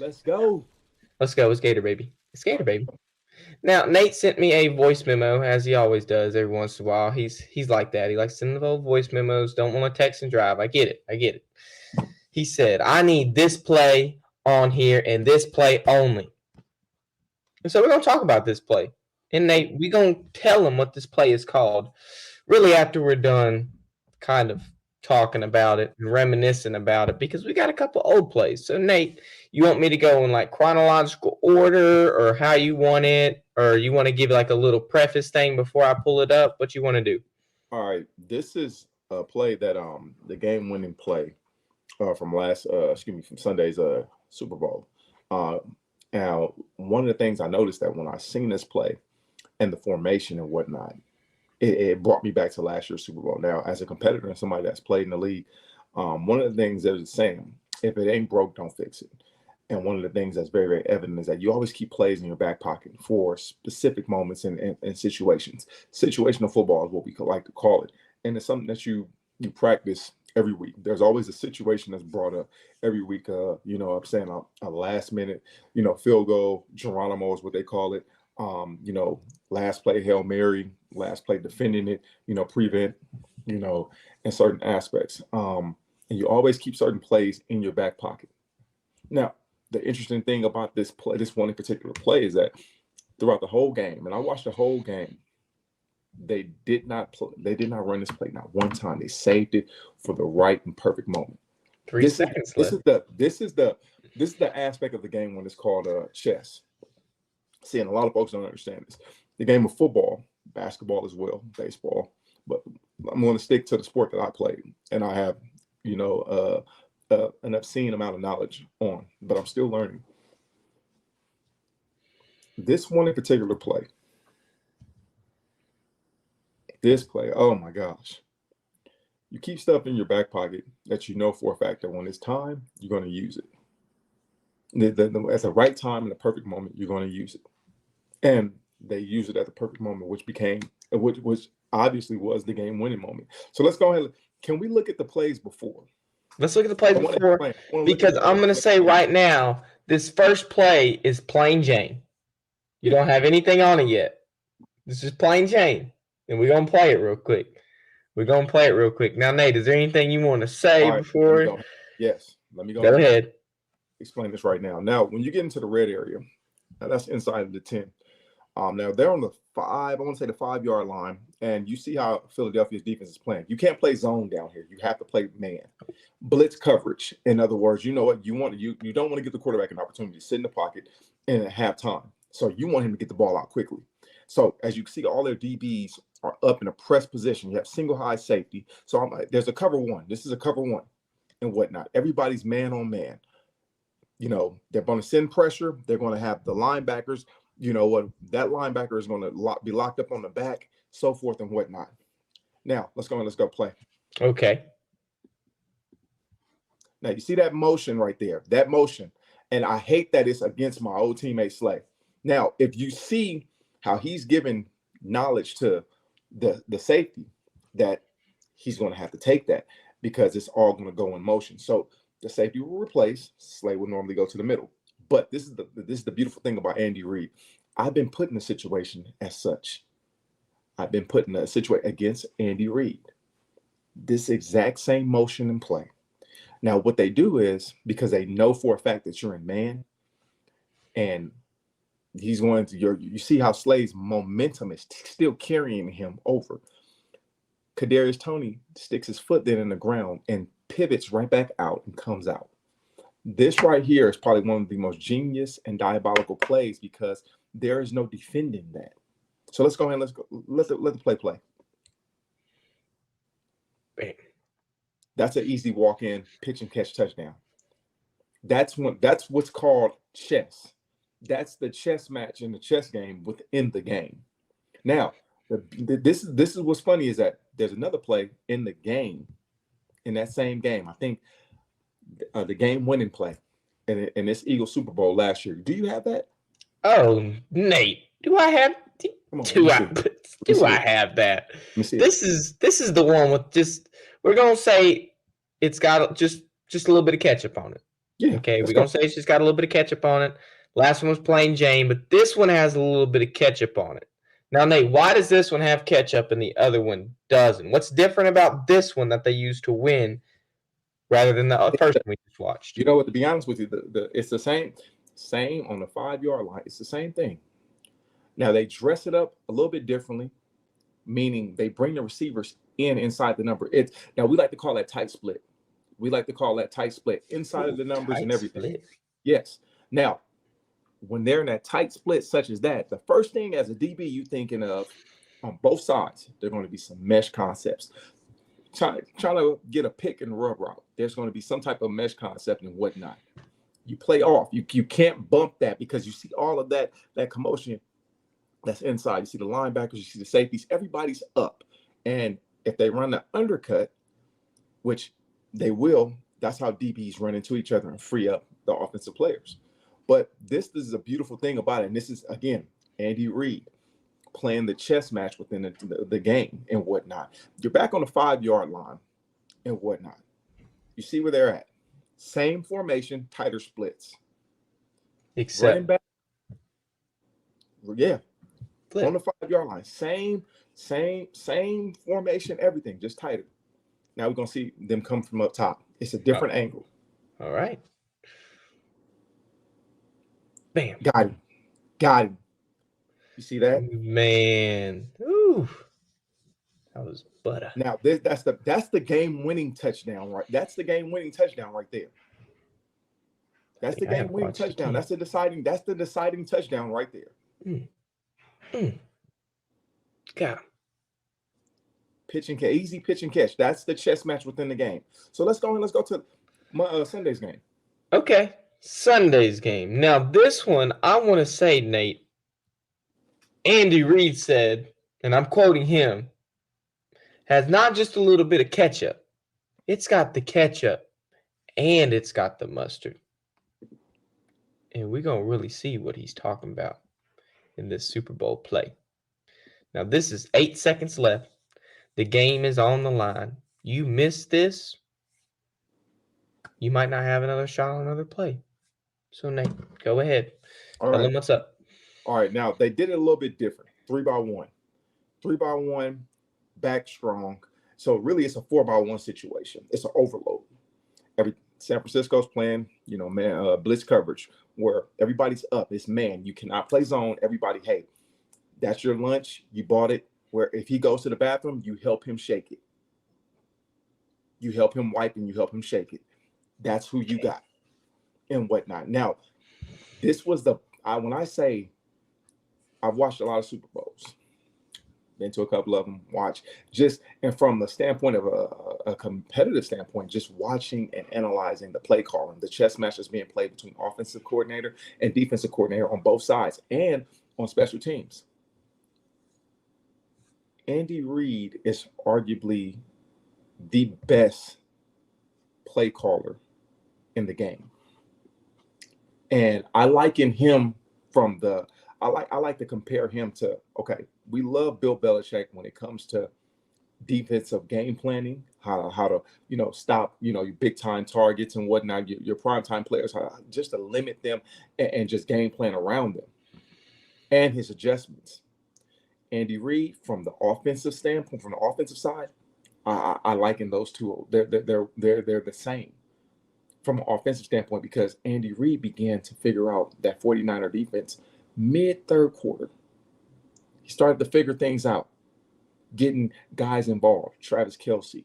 Let's go. Let's go. It's Gator Baby. It's Gator Baby. Now, Nate sent me a voice memo, as he always does every once in a while. He's like that. He likes sending little voice memos. Don't want to text and drive. I get it. I get it. He said, I need this play on here and this play only. And so we're going to talk about this play. And Nate, we're going to tell him what this play is called. Really, after we're done kind of talking about it and reminiscing about it, because we got a couple old plays. So, Nate, you want me to go in like chronological order or how you want it? Or you want to give like a little preface thing before I pull it up? What you want to do? All right. This is a play that the game winning play from from Sunday's Super Bowl. Uh Now, one of the things I noticed that when I seen this play and the formation and whatnot, it brought me back to last year's Super Bowl. Now, as a competitor and somebody that's played in the league, one of the things that it's saying, if it ain't broke, don't fix it. And one of the things that's very, very evident is that you always keep plays in your back pocket for specific moments and situations. Situational football is what we like to call it. And it's something that you practice every week. There's always a situation that's brought up every week. I'm saying a last minute, field goal, Geronimo is what they call it. Last play Hail Mary, last play defending it, prevent, in certain aspects. And you always keep certain plays in your back pocket. Now, the interesting thing about this play, this one in particular play, is that throughout the whole game, and I watched the whole game, they did not run this play not one time. They saved it for the right and perfect moment. 3 seconds left. This is the aspect of the game when it's called chess. See, and a lot of folks don't understand this. The game of football, basketball as well, baseball, but I'm going to stick to the sport that I played, and I have, an obscene amount of knowledge on, but I'm still learning. This one in particular play. This play, oh my gosh. You keep stuff in your back pocket that you know for a fact that when it's time, you're going to use it. At the right time, in the perfect moment, you're going to use it. And they use it at the perfect moment, which obviously was the game-winning moment. So let's go ahead. Can we look at the plays before? Let's look at the plays before, because I'm going to say right now, this first play is plain Jane. You don't have anything on it yet. This is plain Jane. And we're going to play it real quick. Now, Nate, is there anything you want to say before? Yes. Let me go ahead. Explain this right now. Now, when you get into the red area, that's inside of the 10. Now, they're on the 5-yard line, and you see how Philadelphia's defense is playing. You can't play zone down here. You have to play man. Blitz coverage. In other words, you know what? You don't want to give the quarterback an opportunity to sit in the pocket and at halftime. So you want him to get the ball out quickly. So as you see, all their DBs are up in a press position. You have single high safety. So there's a cover one. This is a cover one and whatnot. Everybody's man on man. They're going to send pressure. They're going to have the linebackers. You know what? That linebacker is going to be locked up on the back, so forth and whatnot. Now, let's go play. Okay. Now, you see that motion right there, that motion. And I hate that it's against my old teammate Slay. Now, if you see how he's giving knowledge to the safety, that he's going to have to take that because it's all going to go in motion. So the safety will replace. Slay would normally go to the middle. But this is the beautiful thing about Andy Reid. I've been put in a situation as such. I've been put in a situation against Andy Reid. This exact same motion and play. Now, what they do is, because they know for a fact that you're in man, and he's going to you see how Slay's momentum is still carrying him over. Kadarius Toney sticks his foot then in the ground and pivots right back out and comes out. This right here is probably one of the most genius and diabolical plays because there is no defending that. So let's go ahead and let the play. Bam. That's an easy walk-in, pitch and catch touchdown. That's what's called chess. That's the chess match in the chess game within the game. Now, this is what's funny is that there's another play in the game, in that same game. I think the game-winning play in this Eagles Super Bowl last year. Do you have that? Oh, Nate, do I have? Do I have that? This is the one with just. We're gonna say it's got just a little bit of ketchup on it. Yeah, Okay, let's we're go. gonna say it's just got a little bit of ketchup on it. Last one was plain Jane, but this one has a little bit of ketchup on it. Now, Nate, why does this one have ketchup and the other one doesn't? What's different about this one that they used to win rather than the first one we just watched? You know what? To be honest with you, it's the same on the 5 yard line. It's the same thing. Now they dress it up a little bit differently, meaning they bring the receivers inside the number. It's now we like to call that tight split. We like to call that tight split inside of Ooh, the numbers and tight everything. split. Yes. Now, when they're in that tight split such as that, the first thing as a DB you thinking of on both sides, there are going to be some mesh concepts. Trying to get a pick and rub route. There's going to be some type of mesh concept and whatnot. You play off. You can't bump that because you see all of that commotion that's inside. You see the linebackers, you see the safeties, everybody's up. And if they run the undercut, which they will, that's how DBs run into each other and free up the offensive players. But this is a beautiful thing about it. And this is, again, Andy Reid playing the chess match within the game and whatnot. You're back on the 5 yard line and whatnot. You see where they're at. Same formation, tighter splits. Running Except back, yeah, on the flip. 5 yard line. Same formation, everything, just tighter. Now we're gonna see them come from up top. It's a different angle. All right. Bam. Got him. You see that? Man. Ooh. That was butter. Now that's the game winning touchdown, right? That's the game winning touchdown right there. That's the game winning touchdown. That's the deciding touchdown right there. Got him. Easy pitch and catch. That's the chess match within the game. So let's go to my Sunday's game. Okay. Sunday's game. Now, this one, I want to say, Nate, Andy Reid said, and I'm quoting him, has not just a little bit of ketchup. It's got the ketchup and it's got the mustard. And we're going to really see what he's talking about in this Super Bowl play. Now, this is 8 seconds left. The game is on the line. You miss this, you might not have another shot on another play. So, Nate, go ahead. Tell them what's up. All right. Now, they did it a little bit different. 3-by-1. 3-by-1, back strong. So, really, it's a 4-by-1 situation. It's an overload. San Francisco's playing, blitz coverage where everybody's up. It's man. You cannot play zone. Everybody, hey, that's your lunch. You bought it. Where if he goes to the bathroom, you help him shake it. You help him wipe and you help him shake it. That's who you got and whatnot. Now, this was when I say I've watched a lot of Super Bowls, been to a couple of them, and from the standpoint of a competitive standpoint, just watching and analyzing the play calling, the chess match that's being played between offensive coordinator and defensive coordinator on both sides and on special teams. Andy Reid is arguably the best play caller in the game. And I liken him I like to compare him to, okay, we love Bill Belichick when it comes to defensive game planning, how to, stop, your big time targets and whatnot, your prime time players, just to limit them and just game plan around them and his adjustments. Andy Reid, from the offensive standpoint, from the offensive side, I liken those two. They're the same from an offensive standpoint because Andy Reid began to figure out that 49er defense mid-third quarter. He started to figure things out, getting guys involved. Travis Kelce,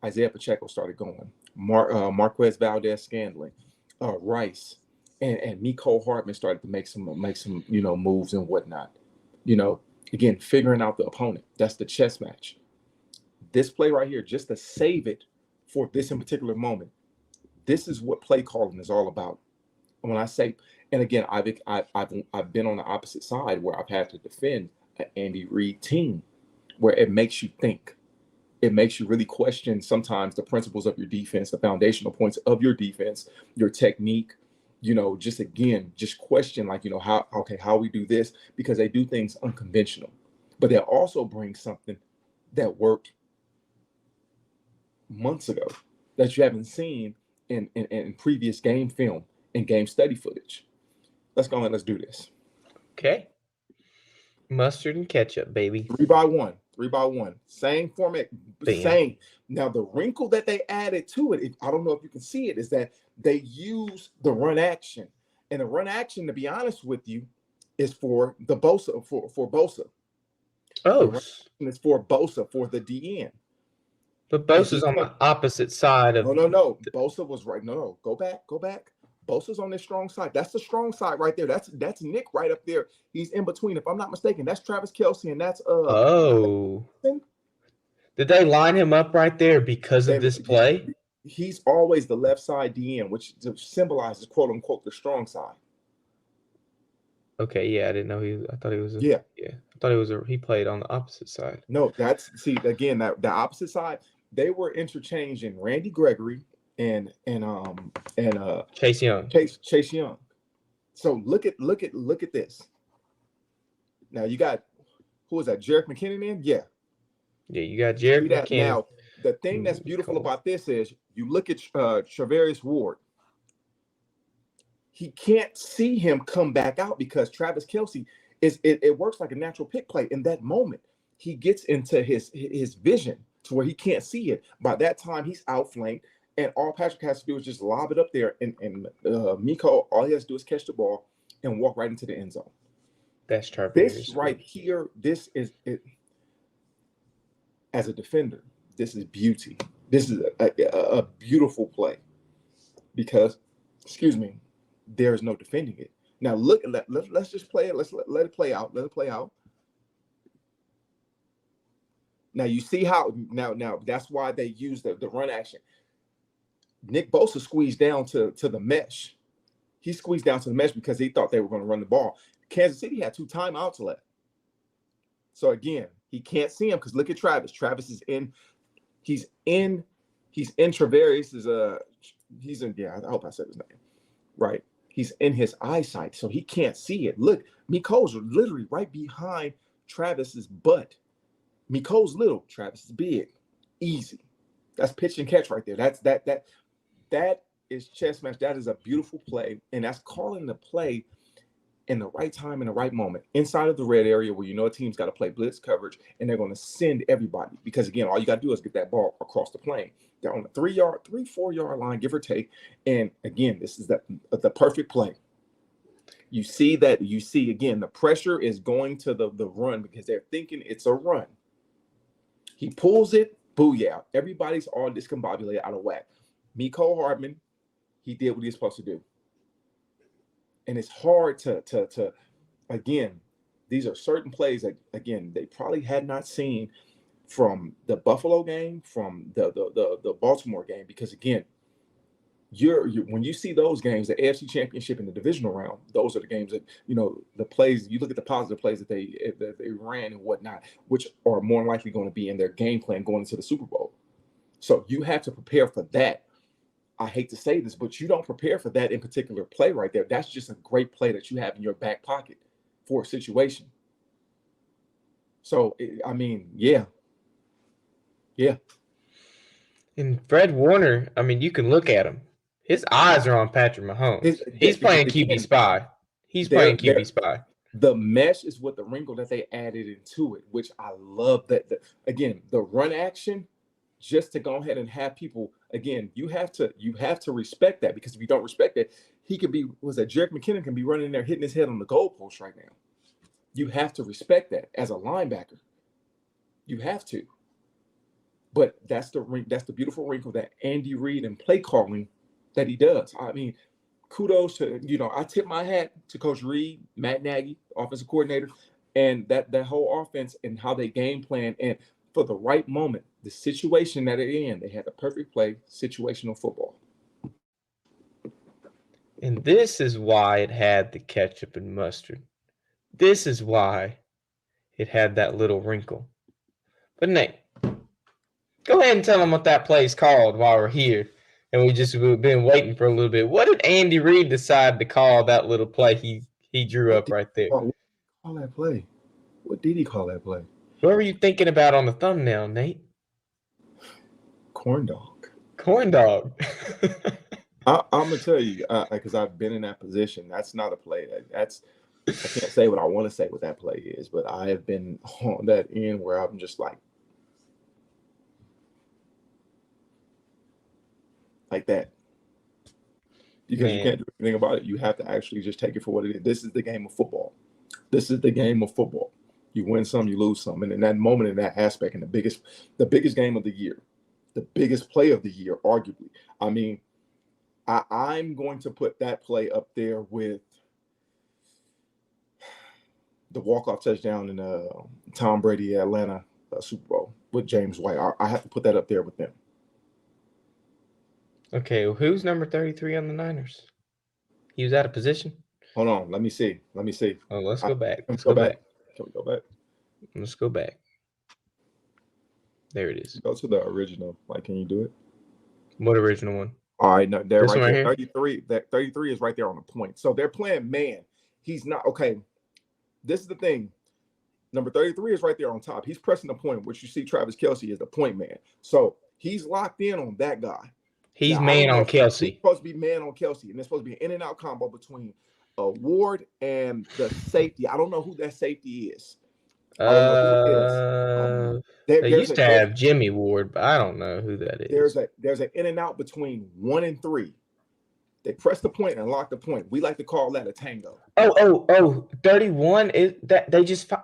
Isaiah Pacheco started going. Marquez Valdez-Scantling, Rice, and Mecole Hardman started to make some moves and whatnot. Again, figuring out the opponent. That's the chess match. This play right here, just to save it for this in particular moment, this is what play calling is all about. And when I say, and again, I've been on the opposite side where I've had to defend an Andy Reid team, where it makes you think. It makes you really question sometimes the principles of your defense, the foundational points of your defense, your technique. Just question how we do this, because they do things unconventional, but they also bring something that worked months ago that you haven't seen in previous game film and game study footage. Let's go and let's do this. Okay. Mustard and ketchup, baby. 3x1, 3x1. Same format, Bam. same. Now, the wrinkle that they added to it, I don't know if you can see it, is that they use the run action. And the run action, to be honest with you, is for the Bosa, for Bosa. Oh. It's for Bosa, for the DN. But Bosa's on the opposite side of... No. Bosa was right. No. Go back. Bosa's on the strong side. That's the strong side right there. That's Nick right up there. He's in between. If I'm not mistaken, that's Travis Kelce, and that's Oh. Did they line him up right there because of this play? He's always the left side DN, which symbolizes, quote unquote, the strong side. Okay, yeah, I didn't know I thought he was. Yeah. I thought he played on the opposite side. No, see again that the opposite side. They were interchanging Randy Gregory and Chase Young. Chase Young. So look at this. Now you got, who is that? Jerick McKinnon in? Yeah. Yeah, you got Jerick McKinnon. Now the thing that's beautiful about this is you look at Charvarius Ward. He can't see him come back out because Travis Kelce it works like a natural pick play. In that moment, he gets into his vision to where he can't see it. By that time, he's outflanked, and all Patrick has to do is just lob it up there, and Miko, all he has to do is catch the ball and walk right into the end zone. That's Charvarius. This right here, this is it. As a defender, this is beauty. This is a beautiful play because, there's no defending it. Now look, let's just play it. Let it play out. Let it play out. Now you see how now that's why they use the run action. Nick Bosa squeezed down to the mesh. He squeezed down to the mesh because he thought they were going to run the ball. Kansas City had 2 timeouts left. So again, he can't see him because look at Travis. Travis is in. He's in Travarius's. I hope I said his name right. He's in his eyesight, so he can't see it. Look, Miko's literally right behind Travis's butt. Miko's little, Travis is big. Easy. That's pitch and catch right there. That is chess match. That is a beautiful play, and that's calling the play in the right time, in the right moment, inside of the red area where you know a team's got to play blitz coverage, and they're going to send everybody. Because again, all you got to do is get that ball across the plane. They're on the 3-4 yard line, give or take. And again, this is the perfect play. You see again, the pressure is going to the run because they're thinking it's a run. He pulls it, booyah. Everybody's all discombobulated, out of whack. Miko Hardman, he did what he's supposed to do. And it's hard to again, these are certain plays that, again, they probably had not seen from the Buffalo game, from the Baltimore game, because again, when you see those games, the AFC Championship and the divisional round, those are the games that, the plays, you look at the positive plays that they ran and whatnot, which are more likely going to be in their game plan going into the Super Bowl. So you have to prepare for that. I hate to say this, but you don't prepare for that in particular play right there. That's just a great play that you have in your back pocket for a situation. So, I mean, yeah. And Fred Warner, I mean, you can look at him. His eyes are on Patrick Mahomes. He's playing QB spy. He's playing QB spy. The mesh is what the wrinkle that they added into it, which I love. That again, the run action, just to go ahead and have people, again, you have to respect that, because if you don't respect it, he could be, Jerick McKinnon can be running there hitting his head on the goalpost right now. You have to respect that as a linebacker. You have to. But that's the beautiful wrinkle that Andy Reid and play calling that he does. I mean, kudos to, I tip my hat to Coach Reid, Matt Nagy, offensive coordinator, and that whole offense and how they game plan, and for the right moment, the situation that they're in, they had a perfect play, situational football. And this is why it had the ketchup and mustard. This is why it had that little wrinkle. But Nate, go ahead and tell them what that play's called while we're here. And we've been waiting for a little bit. What did Andy Reid decide to call that little play he drew up right there? What did he call that play? What did he call that play? What were you thinking about on the thumbnail, Nate? Corndog. Corndog. I'm gonna tell you because I've been in that position. That's not a play. That's I can't say what I want to say what that play is, but I have been on that end where I'm just like that because you Man, can't do anything about it. You have to actually just take it for what it is. This is the game of football. This is the game of football. You win some, you lose some, and in that moment, in that aspect, and the biggest game of the year, the biggest play of the year, arguably. I mean, I'm going to put that play up there with the walk-off touchdown in Tom Brady Atlanta Super Bowl with James White. I have to put that up there with them. okay, well, who's number 33 on the Niners? He was out of position. Hold on, let me see. Oh, let's go back. Can we Let's go go back? back. Can we go back? Let's go back. There it is. Go to the original. Like, can you do it? What original one? All right, no, they're This right one right there. here? 33. That 33 is right there on the point. So they're playing man. He's not okay. This is the thing. Number 33 is right there on top. He's pressing the point, which you see Travis Kelce is the point man. So he's locked in on that guy. He's Now, I don't man know on if he's Kelsey. supposed to be man on Kelsey, and it's supposed to be an in and out combo between Ward and the safety. I don't know who that safety is. I don't know who it is. They used to have Jimmy Ward, but I don't know who that is. There's an in and out between 1 and 3. They press the point and lock the point. We like to call that a tango. 31 is that they just That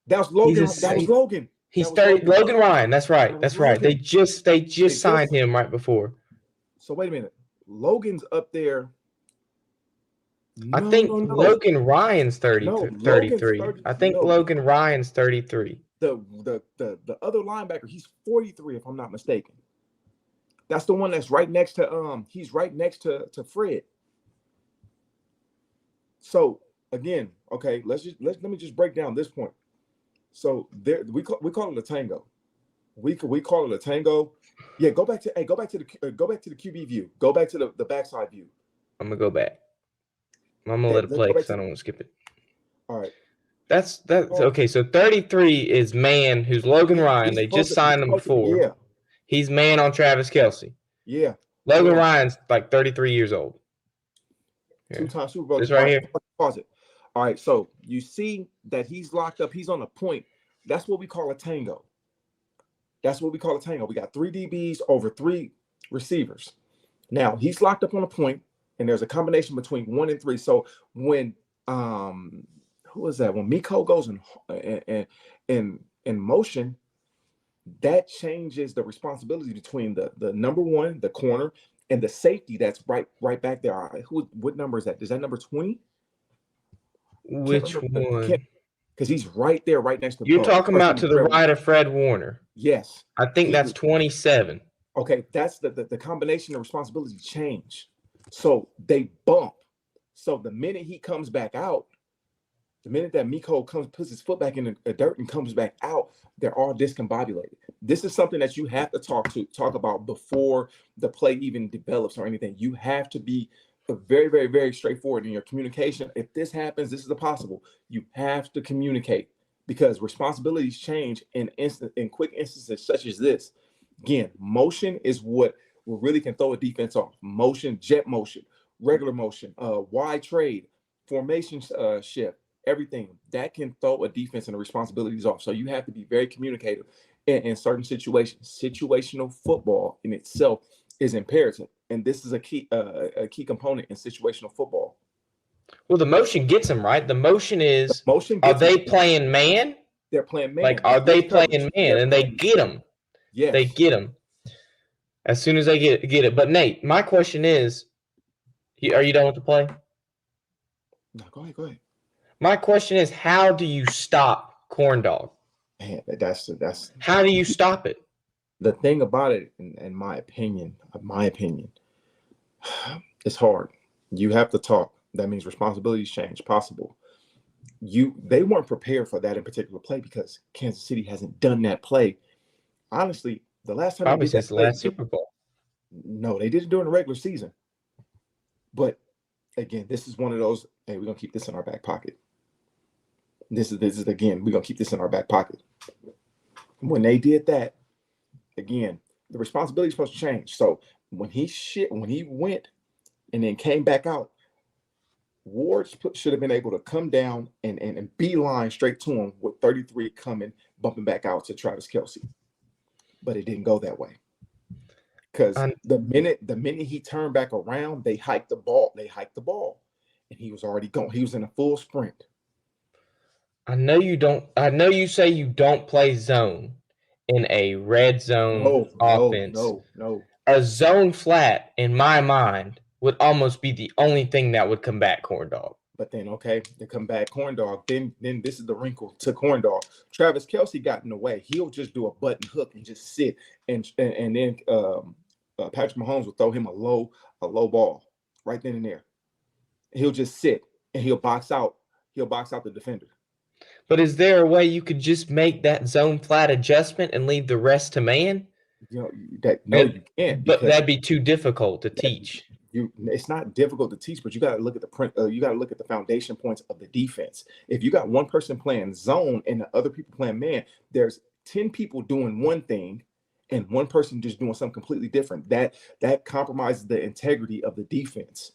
was Logan. That was Logan. He's 30. Logan Ryan. That's right. That's right. Logan. They just signed him right before. So wait a minute. Logan's up there. I think Logan Ryan's 33. I think Logan Ryan's 33. The other linebacker, he's 43 if I'm not mistaken. That's the one that's right next to he's right next to Fred. So again, okay, let me just break down this point. So there we call it a tango. We call it a tango. Yeah, go back to the QB view. Go back to the backside view. I'm gonna go back. I'm gonna let it play because I don't want to skip it. All right. That's okay. So 33 is man who's Logan Ryan. They just signed him before. Yeah. He's man on Travis Kelce. Yeah. Logan Ryan's like 33 years old. Two-time Super Bowl. This right here. Pause it. All right. So you see that he's locked up. He's on a point. That's what we call a tango. We got 3 DBs over 3 receivers. Now he's locked up on a point, and there's a combination between 1 and 3. So when who is that? When Miko goes in motion, that changes the responsibility between the number 1, the corner, and the safety that's right back there. Right, what number is that? Is that number 20? Which one? Because he's right there, right next to. You're talking about to the right of Fred Warner. Yes. I think that's 27. Okay, that's the combination of responsibility change. So they bump. So the minute he comes back out, the minute that Miko puts his foot back in the dirt and comes back out, they're all discombobulated. This is something that you have to talk about before the play even develops or anything. You have to be very, very, very straightforward in your communication. If this happens, this is possible. You have to communicate because responsibilities change in quick instances such as this. Again, motion is what really can throw a defense off. Motion, jet motion, regular motion, wide trade, formation shift. Everything that can throw a defense and the responsibilities off. So you have to be very communicative in certain situations. Situational football in itself is imperative, and this is a key component in situational football. Well, the motion gets them right. The motion is are they playing man? They're playing man. Like, are they playing man? And they get them. Yes, they get them as soon as they get it. But Nate, my question is, are you done with the play? No, go ahead. My question is, how do you stop Corndog? Man, that's how do you stop it? The thing about it, in my opinion, it's hard. You have to talk. That means responsibilities change. Possible. They weren't prepared for that in particular play because Kansas City hasn't done that play. Honestly, the last time probably since the last Super Bowl. No, they did it during the regular season. But again, this is one of those. Hey, we're gonna keep this in our back pocket. This is again, we're gonna keep this in our back pocket. When they did that, again, the responsibility is supposed to change. So when he went and then came back out, Ward should have been able to come down and beeline straight to him with 33 coming, bumping back out to Travis Kelce. But it didn't go that way. Because the minute he turned back around, they hiked the ball. And he was already going. He was in a full sprint. I know you say you don't play zone in a red zone offense. No. A zone flat, in my mind, would almost be the only thing that would combat Corndog. But then, okay, they come back Corndog. Then this is the wrinkle to Corndog. Travis Kelce got in the way. He'll just do a button hook and just sit, and then Patrick Mahomes will throw him a low ball right then and there. He'll just sit and he'll box out the defender. But is there a way you could just make that zone flat adjustment and leave the rest to man? You can't. But that'd be too difficult to teach. It's not difficult to teach, but you got to look at the foundation points of the defense. If you got one person playing zone and the other people playing man, there's 10 people doing one thing and one person just doing something completely different. That compromises the integrity of the defense.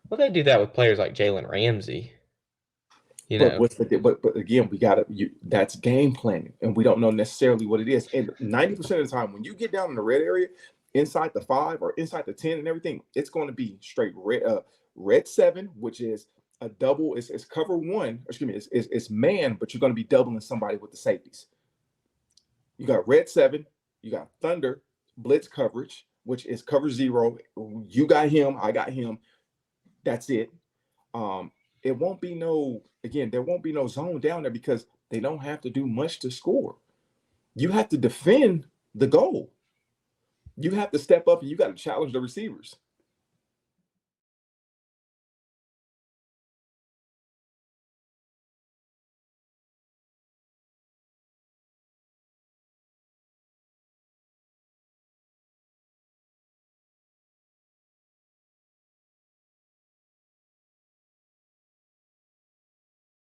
Well, they do that with players like Jalen Ramsey. But again, that's game planning, and we don't know necessarily what it is. And 90% of the time, when you get down in the red area, inside the 5 or inside the 10 and everything, it's going to be straight red 7, which is a double. It's cover 1. Excuse me, it's man, but you're going to be doubling somebody with the safeties. You got red 7. You got thunder blitz coverage, which is cover 0. You got him. I got him. That's it. There won't be no zone down there because they don't have to do much to score. You have to defend the goal. You have to step up and you got to challenge the receivers.